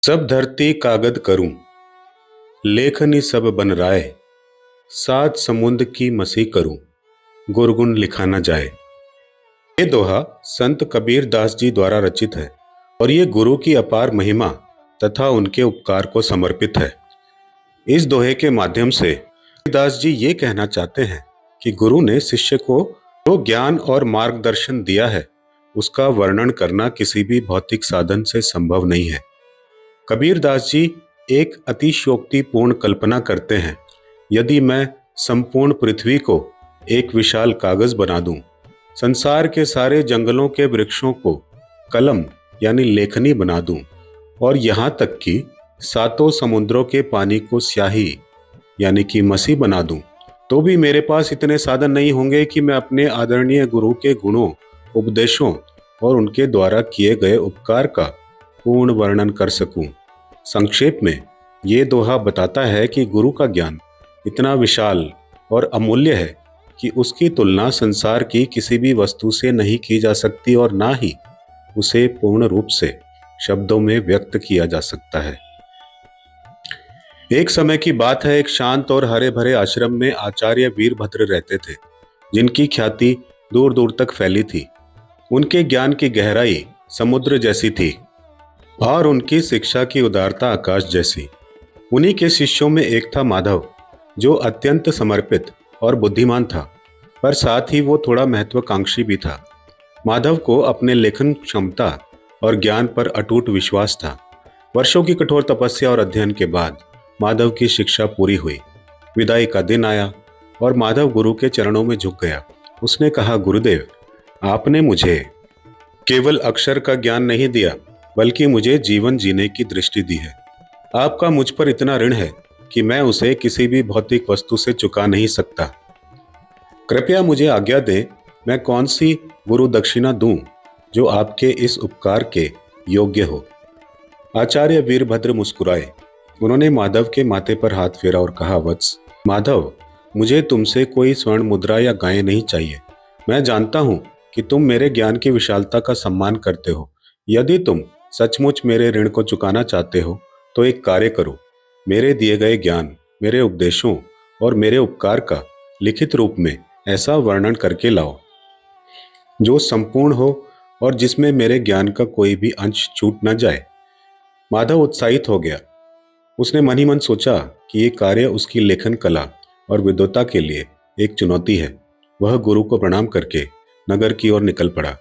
सब धरती कागद करूं, लेखनी सब बन राय। सात समुंद की मसी करूं, गुरगुन लिखा न जाए। ये दोहा संत कबीर दास जी द्वारा रचित है और ये गुरु की अपार महिमा तथा उनके उपकार को समर्पित है। इस दोहे के माध्यम से दास जी ये कहना चाहते हैं कि गुरु ने शिष्य को जो ज्ञान और मार्गदर्शन दिया है उसका वर्णन करना किसी भी भौतिक साधन से संभव नहीं है। कबीर दास जी एक अतिशयोक्तिपूर्ण कल्पना करते हैं। यदि मैं संपूर्ण पृथ्वी को एक विशाल कागज बना दूं, संसार के सारे जंगलों के वृक्षों को कलम यानी लेखनी बना दूं और यहाँ तक कि सातों समुद्रों के पानी को स्याही यानी कि मसी बना दूं, तो भी मेरे पास इतने साधन नहीं होंगे कि मैं अपने आदरणीय गुरु के गुणों, उपदेशों और उनके द्वारा किए गए उपकार का पूर्ण वर्णन कर सकूं। संक्षेप में ये दोहा बताता है कि गुरु का ज्ञान इतना विशाल और अमूल्य है कि उसकी तुलना संसार की किसी भी वस्तु से नहीं की जा सकती और ना ही उसे पूर्ण रूप से शब्दों में व्यक्त किया जा सकता है। एक समय की बात है, एक शांत और हरे भरे आश्रम में आचार्य वीरभद्र रहते थे, जिनकी ख्याति दूर दूर तक फैली थी। उनके ज्ञान की गहराई समुद्र जैसी थी और उनकी शिक्षा की उदारता आकाश जैसी। उन्हीं के शिष्यों में एक था माधव, जो अत्यंत समर्पित और बुद्धिमान था, पर साथ ही वो थोड़ा महत्वाकांक्षी भी था। माधव को अपने लेखन क्षमता और ज्ञान पर अटूट विश्वास था। वर्षों की कठोर तपस्या और अध्ययन के बाद माधव की शिक्षा पूरी हुई। विदाई का दिन आया और माधव गुरु के चरणों में झुक गया। उसने कहा, गुरुदेव, आपने मुझे केवल अक्षर का ज्ञान नहीं दिया, बल्कि मुझे जीवन जीने की दृष्टि दी है। आपका मुझ पर इतना ऋण है कि मैं उसे किसी भी भौतिक वस्तु से चुका नहीं सकता। कृपया मुझे आज्ञा दें, मैं कौन सी गुरु दक्षिणा दूं जो आपके इस उपकार के योग्य हो। आचार्य वीरभद्र मुस्कुराए। उन्होंने माधव के माथे पर हाथ फेरा और कहा, वत्स माधव, मुझे तुमसे कोई स्वर्ण मुद्रा या गाय नहीं चाहिए। मैं जानता हूं कि तुम मेरे ज्ञान की विशालता का सम्मान करते हो। यदि तुम सचमुच मेरे ऋण को चुकाना चाहते हो तो एक कार्य करो, मेरे दिए गए ज्ञान, मेरे उपदेशों और मेरे उपकार का लिखित रूप में ऐसा वर्णन करके लाओ जो संपूर्ण हो और जिसमें मेरे ज्ञान का कोई भी अंश छूट न जाए। माधव उत्साहित हो गया। उसने मन ही मन सोचा कि ये कार्य उसकी लेखन कला और विद्वता के लिए एक चुनौती है। वह गुरु को प्रणाम करके नगर की ओर निकल पड़ा।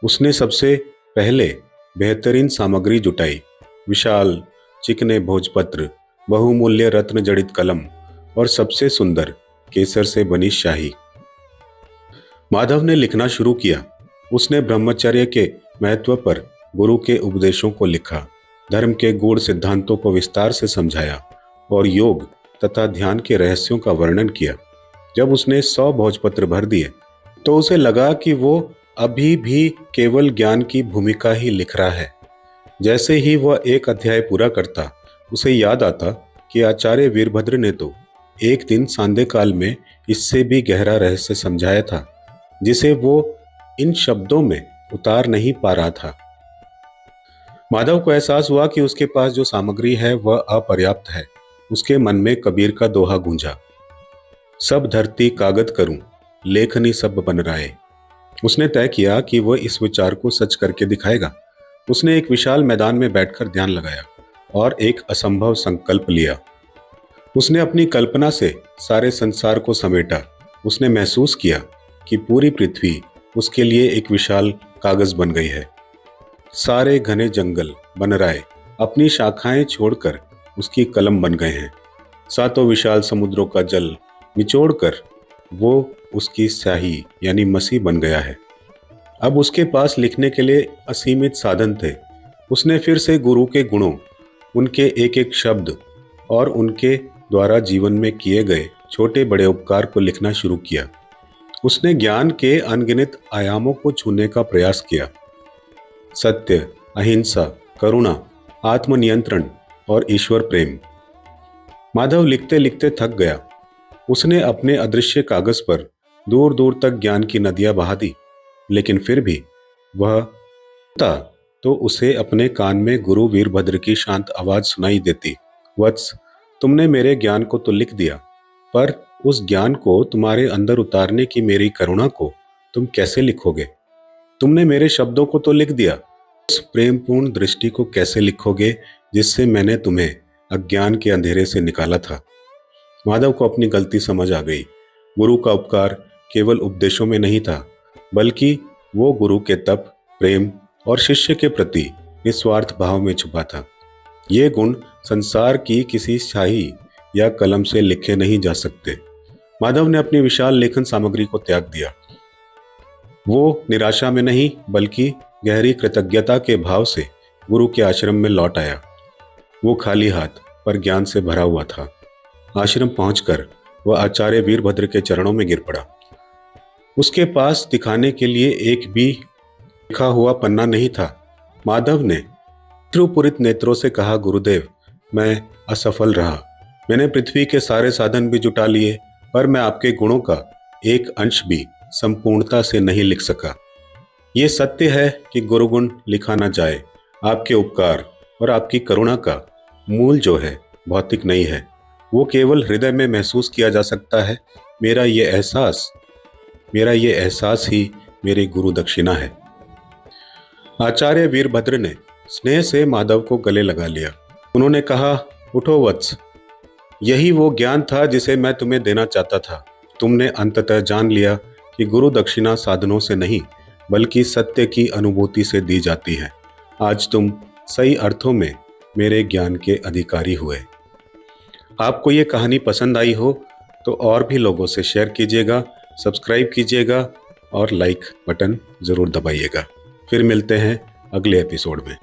उसने सबसे पहले बेहतरीन सामग्री जुटाई। विशाल चिकने भोजपत्र, बहुमूल्य रत्न जड़ित कलम और सबसे सुंदर केसर से बनी शाही। माधव ने लिखना शुरू किया। उसने ब्रह्मचर्य के महत्व पर गुरु के उपदेशों को लिखा, धर्म के गूढ़ सिद्धांतों को विस्तार से समझाया और योग तथा ध्यान के रहस्यों का वर्णन किया। जब उसने 100 भोजपत्र भर दिए तो उसे लगा कि वो अभी भी केवल ज्ञान की भूमिका ही लिख रहा है। जैसे ही वह एक अध्याय पूरा करता, उसे याद आता कि आचार्य वीरभद्र ने तो एक दिन सांध्य काल में इससे भी गहरा रहस्य समझाया था, जिसे वो इन शब्दों में उतार नहीं पा रहा था। माधव को एहसास हुआ कि उसके पास जो सामग्री है वह अपर्याप्त है। उसके मन में कबीर का दोहा गूंजा, सब धरती कागद करूं, लेखनी सब बन राय। उसने तय किया कि वह इस विचार को सच करके दिखाएगा। उसने एक विशाल मैदान में बैठकर ध्यान लगाया और एक असंभव संकल्प लिया। उसने अपनी कल्पना से सारे संसार को समेटा। उसने महसूस किया कि पूरी पृथ्वी उसके लिए एक विशाल कागज बन गई है। सारे घने जंगल बनराए अपनी शाखाएं छोड़कर उसकी कलम बन गए हैं। सातों विशाल समुद्रों का जल निचोड़कर वो उसकी स्याही यानी मसी बन गया है। अब उसके पास लिखने के लिए असीमित साधन थे। उसने फिर से गुरु के गुणों, उनके एक एक शब्द और उनके द्वारा जीवन में किए गए छोटे बड़े उपकार को लिखना शुरू किया। उसने ज्ञान के अनगिनत आयामों को छूने का प्रयास किया। सत्य, अहिंसा, करुणा, आत्मनियंत्रण और ईश्वर प्रेम। माधव लिखते लिखते थक गया। उसने अपने अदृश्य कागज पर दूर दूर तक ज्ञान की नदियां बहा दी, लेकिन फिर भी वह तो उसे अपने कान में गुरु वीरभद्र की शांत आवाज सुनाई देती। वत्स, तुमने मेरे ज्ञान को तो लिख दिया, पर उस ज्ञान को तुम्हारे अंदर उतारने की मेरी करुणा को तुम कैसे लिखोगे? तुमने मेरे शब्दों को तो लिख दिया, उस प्रेमपूर्ण दृष्टि को कैसे लिखोगे जिससे मैंने तुम्हें अज्ञान के अंधेरे से निकाला था? माधव को अपनी गलती समझ आ गई। गुरु का उपकार केवल उपदेशों में नहीं था, बल्कि वो गुरु के तप, प्रेम और शिष्य के प्रति निस्वार्थ भाव में छुपा था। ये गुण संसार की किसी स्याही या कलम से लिखे नहीं जा सकते। माधव ने अपनी विशाल लेखन सामग्री को त्याग दिया। वो निराशा में नहीं, बल्कि गहरी कृतज्ञता के भाव से गुरु के आश्रम में लौट आया। वो खाली हाथ पर ज्ञान से भरा हुआ था। आश्रम पहुंचकर वह आचार्य वीरभद्र के चरणों में गिर पड़ा। उसके पास दिखाने के लिए एक भी लिखा हुआ पन्ना नहीं था। माधव ने अश्रुपूरित नेत्रों से कहा, गुरुदेव, मैं असफल रहा। मैंने पृथ्वी के सारे साधन भी जुटा लिए, पर मैं आपके गुणों का एक अंश भी संपूर्णता से नहीं लिख सका। ये सत्य है कि गुरुगुण लिखा ना जाए। आपके उपकार और आपकी करुणा का मूल जो है भौतिक नहीं है, वो केवल हृदय में महसूस किया जा सकता है। मेरा ये एहसास ही मेरी गुरु दक्षिणा है। आचार्य वीरभद्र ने स्नेह से माधव को गले लगा लिया। उन्होंने कहा, उठो वत्स, यही वो ज्ञान था जिसे मैं तुम्हें देना चाहता था। तुमने अंततः जान लिया कि गुरु दक्षिणा साधनों से नहीं, बल्कि सत्य की अनुभूति से दी जाती है। आज तुम सही अर्थों में मेरे ज्ञान के अधिकारी हुए। आपको ये कहानी पसंद आई हो तो और भी लोगों से शेयर कीजिएगा, सब्सक्राइब कीजिएगा और लाइक बटन ज़रूर दबाइएगा। फिर मिलते हैं अगले एपिसोड में।